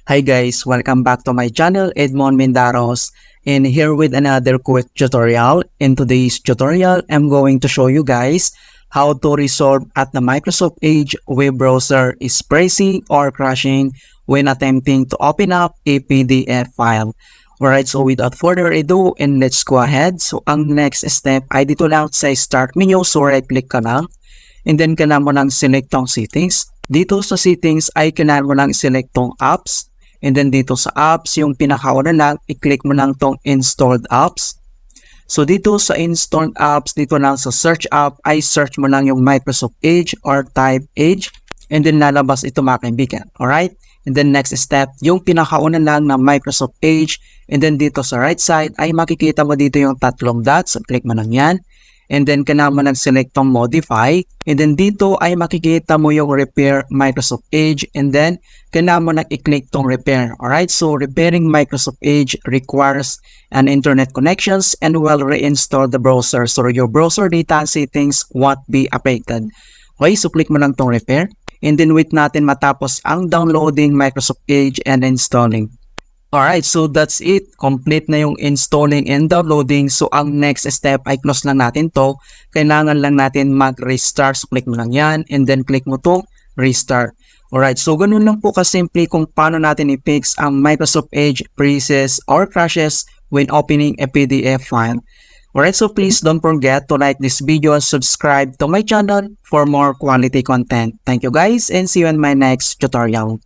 Hi guys, welcome back to my channel, Edmond Mendaros, and here with another quick tutorial. In today's tutorial, I'm going to show you guys how to resolve at the Microsoft Edge web browser is freezing or crashing when attempting to open up a PDF file. Alright, so without further ado, and let's go ahead. So ang next step ay dito lang sa start menu, so right click ka lang, and then kailangan mo lang select tong settings. Dito sa settings ay kailangan mo lang select tong apps. And then dito sa apps, yung pinakauna lang, i-click mo lang tong installed apps. So dito sa installed apps, dito lang sa search app, ay search mo lang yung Microsoft Edge or type Edge. And then lalabas ito mga kaibigan. Alright? And then next step, yung pinakauna lang na Microsoft Edge. And then dito sa right side, ay makikita mo dito yung tatlong dots. So click mo lang yan. And then kailangan mo nag-select tong modify. And then dito ay makikita mo yung repair Microsoft Edge. And then kailangan mo nag-i-click tong repair. Alright, so repairing Microsoft Edge requires an internet connections and will reinstall the browser. So your browser data settings won't be affected. Okay, so click mo lang tong repair. And then wait natin matapos ang downloading Microsoft Edge and installing. Alright, so that's it. Complete na yung installing and downloading. So ang next step ay close lang natin to. Kailangan lang natin mag-restart. So click mo lang yan and then click mo to restart. Alright, so ganun lang po kasimple kung paano natin i-fix ang Microsoft Edge freezes or crashes when opening a PDF file. Alright, so please don't forget to like this video and subscribe to my channel for more quality content. Thank you guys and see you in my next tutorial.